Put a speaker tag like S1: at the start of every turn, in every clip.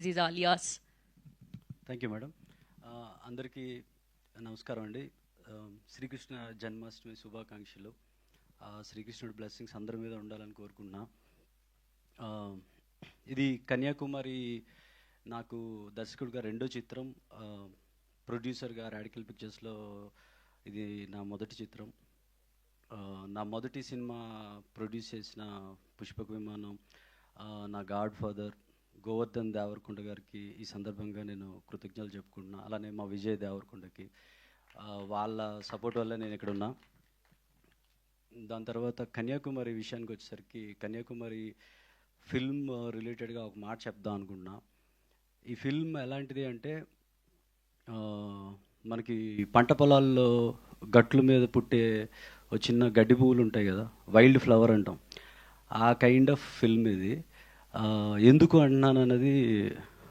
S1: These are all yours.
S2: Thank you madam. అందరికీ నమస్కారం అండి. శ్రీకృష్ణ జన్మాష్టమి శుభాకాంక్షలు. శ్రీకృష్ణుడి బ్లెస్సింగ్స్ అందరి మీద ఉండాలని కోరుకున్నా. ఇది కన్యాకుమారి నాకు దర్శకుడిగా రెండో చిత్రం, ప్రొడ్యూసర్గా రాడికల్ పిక్చర్స్లో ఇది నా మొదటి చిత్రం. నా మొదటి సినిమా ప్రొడ్యూస్ చేసిన పుష్పక విమానం, నా గాడ్ ఫాదర్ గోవర్ధన్ దేవరకొండ గారికి ఈ సందర్భంగా నేను కృతజ్ఞతలు చెప్పుకుంటున్నా. అలానే మా విజయ్ దేవరకొండకి వాళ్ళ సపోర్ట్ వల్ల నేను ఇక్కడ ఉన్నా. దాని తర్వాత కన్యాకుమారి విషయానికి వచ్చేసరికి కన్యాకుమారి ఫిల్మ్ రిలేటెడ్గా ఒక మాట చెప్దాం అనుకుంటున్నా. ఈ ఫిల్మ్ ఎలాంటిది అంటే, మనకి పంట పొలాల్లో గట్ల మీద పుట్టే ఒక చిన్న గడ్డి పువ్వులు ఉంటాయి కదా, వైల్డ్ ఫ్లవర్ అంటాం, ఆ కైండ్ ఆఫ్ ఫిల్మ్ ఇది. ఎందుకు అంటున్నాను అన్నది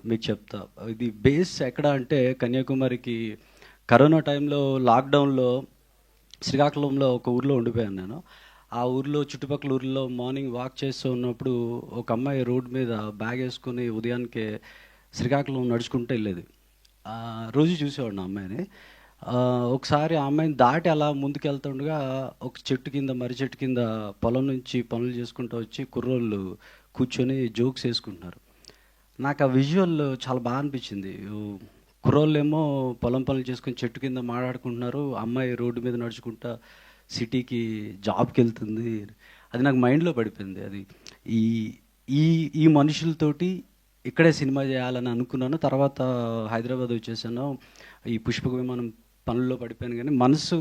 S2: మీకు చెప్తా. ఇది బేస్ ఎక్కడ అంటే, కన్యాకుమారికి కరోనా టైంలో లాక్డౌన్లో శ్రీకాకుళంలో ఒక ఊర్లో ఉండిపోయాను నేను. ఆ ఊర్లో చుట్టుపక్కల ఊర్లో మార్నింగ్ వాక్ చేస్తూ ఉన్నప్పుడు ఒక అమ్మాయి రోడ్ మీద బ్యాగ్ వేసుకొని ఉదయానికే శ్రీకాకుళం నడుచుకుంటూ వెళ్ళేది. రోజు చూసేవాడిని ఆ అమ్మాయిని. ఒకసారి ఆ అమ్మాయిని దాటి అలా ముందుకు వెళ్తుండగా ఒక చెట్టు కింద, మర్రి చెట్టు కింద పొలం నుంచి పనులు చేసుకుంటూ వచ్చి కుర్రోళ్ళు కూర్చొని జోక్స్ వేసుకుంటున్నారు. నాకు ఆ విజువల్ చాలా బాగా అనిపించింది. కుర్రోళ్ళు ఏమో పొలం పనులు చేసుకుని చెట్టు కింద మాట్లాడుకుంటున్నారు, అమ్మాయి రోడ్డు మీద నడుచుకుంటా సిటీకి జాబ్కి వెళ్తుంది. అది నాకు మైండ్లో పడిపోయింది. అది ఈ ఈ ఈ మనుషులతోటి ఇక్కడే సినిమా చేయాలని అనుకున్నాను. తర్వాత హైదరాబాద్ వచ్చేసాను. ఈ పుష్పక విమానం పనుల్లో పడిపోయాను, కానీ మనసు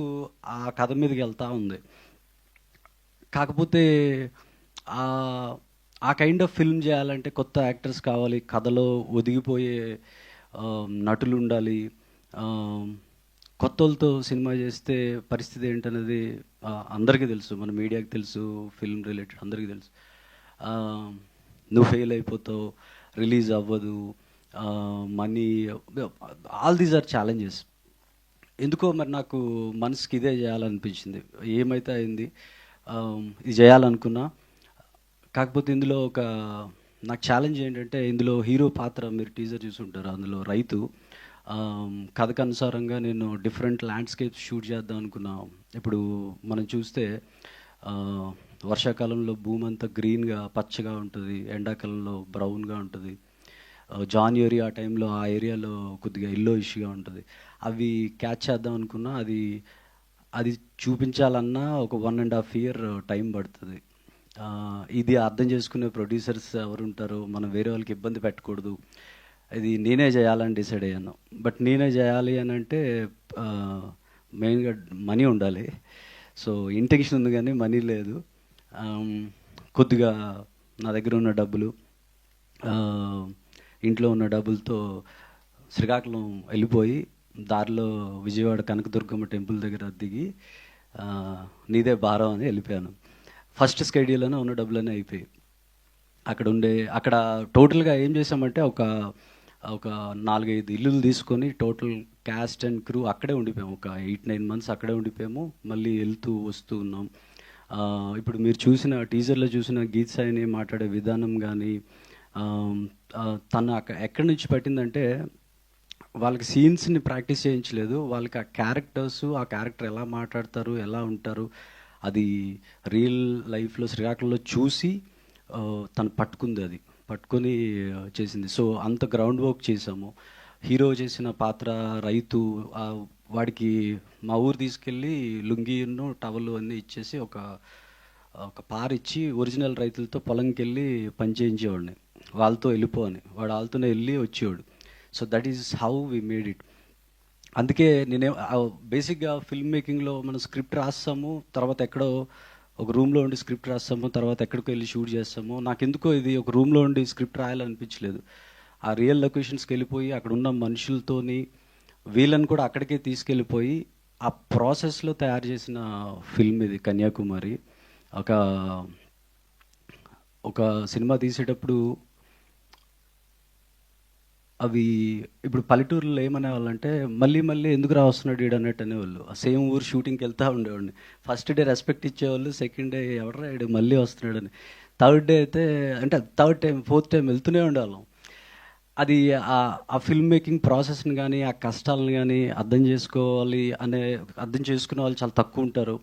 S2: ఆ కథ మీదకి వెళ్తూ ఉంది. కాకపోతే ఆ కైండ్ ఆఫ్ ఫిల్మ్ చేయాలంటే కొత్త యాక్టర్స్ కావాలి, కథలో ఒదిగిపోయే నటులు ఉండాలి. కొత్తలతో సినిమా చేస్తే పరిస్థితి ఏంటనేది అందరికీ తెలుసు, మన మీడియాకి తెలుసు, ఫిల్మ్ రిలేటెడ్ అందరికీ తెలుసు. నువ్వు ఫెయిల్ అయిపోతావు, రిలీజ్ అవ్వదు, money, all these are challenges. ఎందుకో మరి నాకు మనసుకి ఇదే చేయాలనిపించింది. ఏమైతే అయింది, ఇది చేయాలనుకున్నా. కాకపోతే ఇందులో నాకు ఛాలెంజ్ ఏంటంటే, ఇందులో హీరో పాత్ర మీరు టీజర్ చూసుంటారు, అందులో రైతు. కథకు అనుసారంగా నేను డిఫరెంట్ ల్యాండ్స్కేప్స్ షూట్ చేద్దాం అనుకున్నా. ఇప్పుడు మనం చూస్తే వర్షాకాలంలో భూమి అంతా గ్రీన్గా పచ్చగా ఉంటుంది, ఎండాకాలంలో బ్రౌన్గా ఉంటుంది, జాన్వరి ఆ టైంలో ఆ ఏరియాలో కొద్దిగా ఇష్యూగా ఉంటుంది. అవి క్యాచ్ చేద్దాం అనుకున్నా. అది చూపించాలన్నా ఒక 1.5 year టైం పడుతుంది. ఇది అర్థం చేసుకునే ప్రొడ్యూసర్స్ ఎవరు ఉంటారో, మనం వేరే వాళ్ళకి ఇబ్బంది పెట్టకూడదు, ఇది నేనే చేయాలని డిసైడ్ అయ్యాను. బట్ నేనే చేయాలి అని అంటే మెయిన్గా మనీ ఉండాలి. సో ఇంటెన్షన్ ఉంది కానీ మనీ లేదు. కొద్దిగా నా దగ్గర ఉన్న డబ్బులు, ఇంట్లో ఉన్న డబ్బులతో శ్రీకాకుళం వెళ్ళిపోయి దారిలో విజయవాడ కనకదుర్గమ్మ టెంపుల్ దగ్గర దిగి నీదే భారం అని వెళ్ళిపోయాను. ఫస్ట్ స్కెడ్యూల్లోనే ఉన్న డబ్బులన్నీ అయిపోయి అక్కడ టోటల్గా ఏం చేసామంటే ఒక 4-5 ఇల్లులు తీసుకొని టోటల్ క్యాస్ట్ అండ్ క్రూ అక్కడే ఉండిపోయాము. ఒక 8-9 months అక్కడే ఉండిపోయాము. మళ్ళీ వెళ్తూ వస్తూ ఉన్నాం. ఇప్పుడు మీరు చూసిన టీజర్లో చూసిన గీత్ సాయిని మాట్లాడే విధానం కానీ, తను ఎక్కడి నుంచి పట్టిందంటే, వాళ్ళకి సీన్స్ని ప్రాక్టీస్ చేయించలేదు, వాళ్ళకి ఆ క్యారెక్టర్ ఎలా మాట్లాడతారు, ఎలా ఉంటారు, అది రియల్ లైఫ్లో శ్రీకాకుళంలో చూసి తను పట్టుకొని చేసింది. సో అంత గ్రౌండ్ వర్క్ చేసాము. హీరో చేసిన పాత్ర రైతు, వాడికి మా ఊరు తీసుకెళ్ళి లుంగీను టవల్ అన్నీ ఇచ్చేసి ఒక పారిచ్చి ఒరిజినల్ రైతులతో పొలంకి వెళ్ళి పని చేయించేవాడిని. వాళ్ళతో వెళ్ళిపోని, వాడు వాళ్ళతోనే వెళ్ళి వచ్చేవాడు. So that is how we made it. అందుకే బేసిక్గా ఫిల్మ్ మేకింగ్లో మనం స్క్రిప్ట్ రాస్తాము, తర్వాత ఎక్కడో ఒక రూమ్లో ఉండి స్క్రిప్ట్ రాస్తాము, తర్వాత ఎక్కడికో వెళ్ళి షూట్ చేస్తాము. నాకెందుకో ఇది ఒక రూమ్లో ఉండి స్క్రిప్ట్ రాయాలనిపించలేదు. ఆ రియల్ లొకేషన్స్కి వెళ్ళిపోయి అక్కడ ఉన్న మనుషులతోని వీళ్ళని కూడా అక్కడికే తీసుకెళ్ళిపోయి ఆ ప్రాసెస్లో తయారు చేసిన ఫిల్మ్ ఇది కన్యాకుమారి. ఒక సినిమా తీసేటప్పుడు అవి ఇప్పుడు పల్లెటూరులో ఏమనేవాళ్ళంటే, మళ్ళీ ఎందుకు రాస్తున్నాడు వీడు అన్నట్టు అనేవాళ్ళు. ఆ సేమ్ ఊరు షూటింగ్కి వెళ్తూ ఉండేవాడిని. ఫస్ట్ డే రెస్పెక్ట్ ఇచ్చేవాళ్ళు, సెకండ్ డే ఎవడరా వీడు మళ్ళీ వస్తున్నాడని, థర్డ్ డే అయితే అంటే థర్డ్ టైం ఫోర్త్ టైం వెళ్తూనే ఉండేవాళ్ళం. అది ఆ ఫిల్మ్ మేకింగ్ ప్రాసెస్ని కానీ ఆ కష్టాలను కానీ అర్థం చేసుకునే వాళ్ళు చాలా తక్కువ ఉంటారు.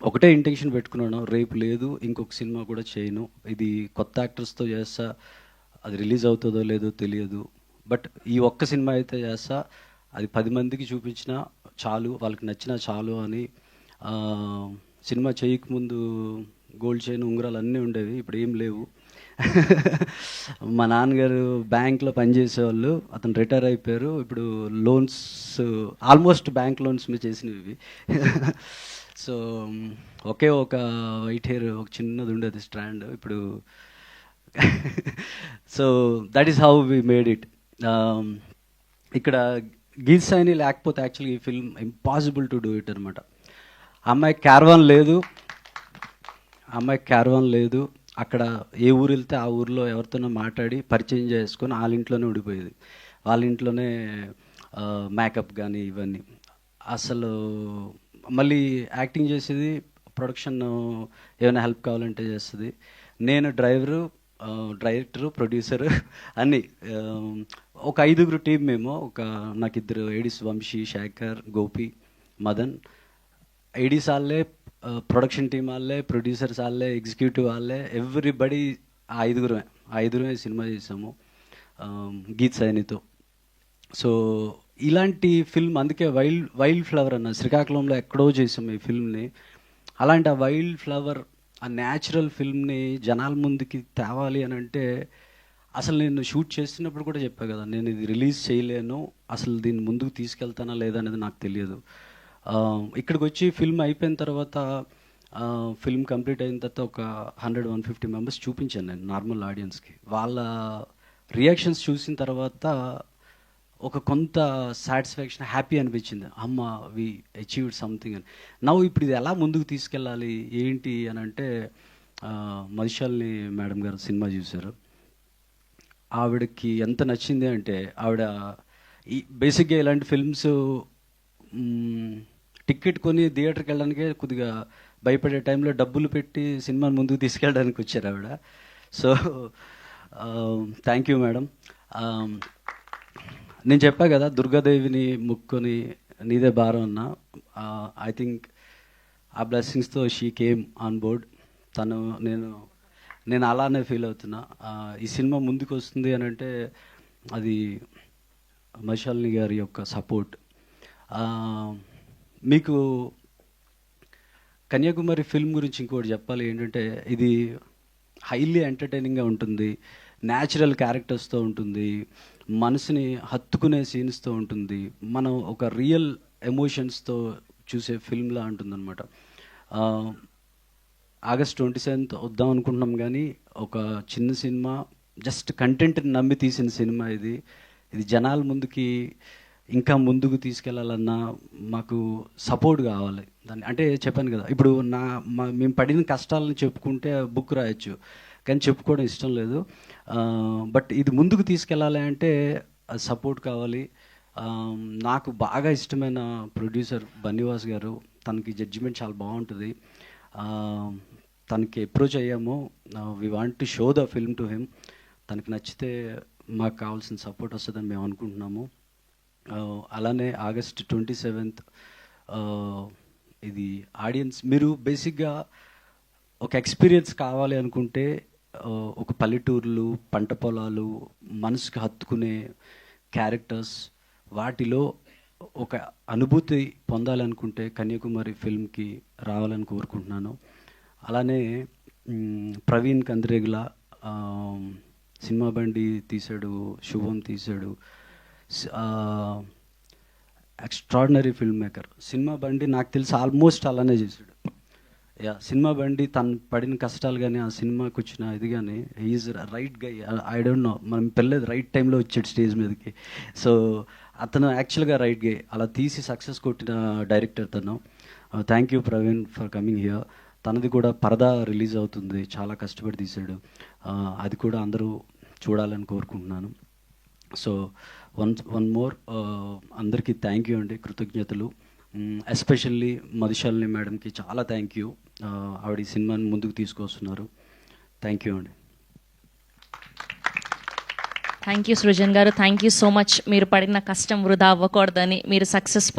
S2: ఒకటే ఇంటెన్షన్ పెట్టుకున్నాను, రేపు లేదు ఇంకొక సినిమా కూడా చేయను, ఇది కొత్త యాక్టర్స్తో చేస్తా, అది రిలీజ్ అవుతుందో లేదో తెలియదు, బట్ ఈ ఒక్క సినిమా అయితే చేస్తా, అది 10 మందికి చూపించినా చాలు, వాళ్ళకి నచ్చినా చాలు అని. సినిమా చేయకముందు గోల్డ్ చైన్ ఉంగరాలు అన్నీ ఉండేవి, ఇప్పుడు ఏం లేవు. మా నాన్నగారు బ్యాంక్లో పనిచేసేవాళ్ళు, అతను రిటైర్ అయిపోయారు. ఇప్పుడు లోన్స్ ఆల్మోస్ట్ బ్యాంక్ లోన్స్ మీద చేసినవి ఇవి. సో ఒకే ఒక వైట్ హెయిర్ ఒక చిన్నది ఉండేది స్ట్రాండ్ ఇప్పుడు. So that is how we made it. ఇక్కడ గీత్ సైని లేకపోతే యాక్చువల్లీ ఈ film impossible to do it అనమాట. అమ్మాయికి క్యారవాన్ లేదు, అక్కడ ఏ ఊరు వెళ్తే ఆ ఊరిలో ఎవరితోనో మాట్లాడి పరిచయం చేసుకొని వాళ్ళ ఇంట్లోనే ఉండిపోయేది, వాళ్ళ ఇంట్లోనే మేకప్ కానీ ఇవన్నీ. అసలు మళ్ళీ యాక్టింగ్ చేసేది, ప్రొడక్షన్ ఏమైనా హెల్ప్ కావాలంటే చేస్తుంది, నేను డైరెక్టరు ప్రొడ్యూసరు అన్నీ. ఒక 5గురు టీం మేము. నాకు 2 ఏడీస్, వంశీ, శేఖర్, గోపి, మదన్. ఏడీస్ వాళ్ళే, ప్రొడక్షన్ టీం వాళ్ళే, ప్రొడ్యూసర్స్ వాళ్ళే, ఎగ్జిక్యూటివ్ వాళ్ళే, ఎవ్రీబడి. ఆ 5గురమే సినిమా చేసాము గీత్ సైనితో. సో ఇలాంటి ఫిల్మ్, అందుకే వైల్డ్ ఫ్లవర్ అన్న శ్రీకాకుళంలో ఎక్కడో చేసాము ఈ ఫిల్మ్ని. అలాంటి ఆ వైల్డ్ ఫ్లవర్, ఆ న్యాచురల్ ఫిల్మ్ని జనాల ముందుకి తేవాలి అని అంటే, అసలు నేను షూట్ చేస్తున్నప్పుడు కూడా చెప్పా కదా, నేను ఇది రిలీజ్ చేయలేను, అసలు దీన్ని ముందుకు తీసుకెళ్తానా లేదా అనేది నాకు తెలియదు. ఇక్కడికి వచ్చి ఫిల్మ్ అయిపోయిన తర్వాత, ఫిల్మ్ కంప్లీట్ అయిన తర్వాత ఒక 100-150 మెంబర్స్ చూపించాను నేను నార్మల్ ఆడియన్స్కి. వాళ్ళ రియాక్షన్స్ చూసిన తర్వాత ఒక కొంత సాటిస్ఫాక్షన్, హ్యాపీ అనిపించింది, అమ్మ వి అచీవ్డ్ సంథింగ్ అని. నవ్వు ఇప్పుడు ఇది ఎలా ముందుకు తీసుకెళ్ళాలి ఏంటి అని అంటే, మధుశాలిని మేడం గారు సినిమా చూశారు. ఆవిడకి ఎంత నచ్చింది అంటే, ఆవిడ బేసిక్గా ఇలాంటి ఫిల్మ్స్ టికెట్ కొని థియేటర్కి వెళ్ళడానికే కొద్దిగా భయపడే టైంలో డబ్బులు పెట్టి సినిమాని ముందుకు తీసుకెళ్ళడానికి వచ్చారు ఆవిడ. So thank you madam. నేను చెప్పా కదా, దుర్గాదేవిని ముక్కొని నీదే భారం అన్న. ఐ థింక్ ఆ బ్లెస్సింగ్స్తో షీ కేమ్ ఆన్ బోర్డ్. నేను అలానే ఫీల్ అవుతున్నా. ఈ సినిమా ముందుకు వస్తుంది అని అంటే అది మధుశాలిని గారి యొక్క సపోర్ట్. మీకు కన్యాకుమారి ఫిల్మ్ గురించి ఇంకోటి చెప్పాలి ఏంటంటే, ఇది హైలీ ఎంటర్టైనింగ్గా ఉంటుంది, న్యాచురల్ క్యారెక్టర్స్తో ఉంటుంది, మనసుని హత్తుకునే సీన్స్తో ఉంటుంది, మనం ఒక రియల్ ఎమోషన్స్తో చూసే ఫిల్మ్లా ఉంటుందన్నమాట. August 27th వద్దాం అనుకుంటున్నాం, కానీ ఒక చిన్న సినిమా, జస్ట్ కంటెంట్ని నమ్మి తీసిన సినిమా ఇది జనాల ముందుకి ఇంకా ముందుకు తీసుకెళ్లాలన్నా మాకు సపోర్ట్ కావాలి. దాన్ని అంటే చెప్పాను కదా, ఇప్పుడు మేము పడిన కష్టాలను చెప్పుకుంటే బుక్ రాయొచ్చు, కానీ చెప్పుకోవడం ఇష్టం లేదు. బట్ ఇది ముందుకు తీసుకెళ్ళాలి అంటే సపోర్ట్ కావాలి. నాకు బాగా ఇష్టమైన ప్రొడ్యూసర్ బన్నివాస్ గారు, తనకి జడ్జిమెంట్ చాలా బాగుంటుంది. తనకి అప్రోచ్ అయ్యాము, we want to show the film to him. తనకి నచ్చితే మాకు కావాల్సిన సపోర్ట్ వస్తుందని మేము అనుకుంటున్నాము. అలానే August 27th ఇది ఆడియన్స్, మీరు బేసిక్గా ఒక ఎక్స్పీరియన్స్ కావాలి అనుకుంటే, ఒక పల్లెటూర్లు, పంట పొలాలు, మనసుకి హత్తుకునే క్యారెక్టర్స్, వాటిలో ఒక అనుభూతి పొందాలనుకుంటే కన్యాకుమారి ఫిల్మ్కి రావాలని కోరుకుంటున్నాను. అలానే ప్రవీణ్ కంద్రేగుల సినిమా బండి తీశాడు, శుభం తీశాడు, ఎక్స్ట్రాడినరీ ఫిల్మ్ మేకర్. సినిమా బండి నాకు తెలిసి ఆల్మోస్ట్ అలానే చేశాడు. సినిమా బండి తను పడిన కష్టాలు కానీ, ఆ సినిమాకి వచ్చిన ఇది కానీ, he's right guy. I don't know, మనం పెళ్ళేది రైట్ టైంలో వచ్చాడు స్టేజ్ మీదకి. సో అతను యాక్చువల్గా రైట్ గై, అలా తీసి సక్సెస్ కొట్టిన డైరెక్టర్ తను. Thank you Praveen for coming here. తనది కూడా పరదా రిలీజ్ అవుతుంది, చాలా కష్టపడి తీశాడు, అది కూడా అందరూ చూడాలని కోరుకుంటున్నాను. సో వన్ మోర్, అందరికీ థ్యాంక్ యూ అండి, కృతజ్ఞతలు. ఎస్పెషల్లీ మధుశాలిని మేడంకి చాలా థ్యాంక్ యూ, ఆవిడ ఈ సినిమాని ముందుకు తీసుకొస్తున్నారు. థ్యాంక్ యూ అండి.
S1: థ్యాంక్ యూ సృజన్ గారు, థ్యాంక్ యూ సో మచ్. మీరు పడిన కష్టం వృధా అవ్వకూడదని, మీరు సక్సెస్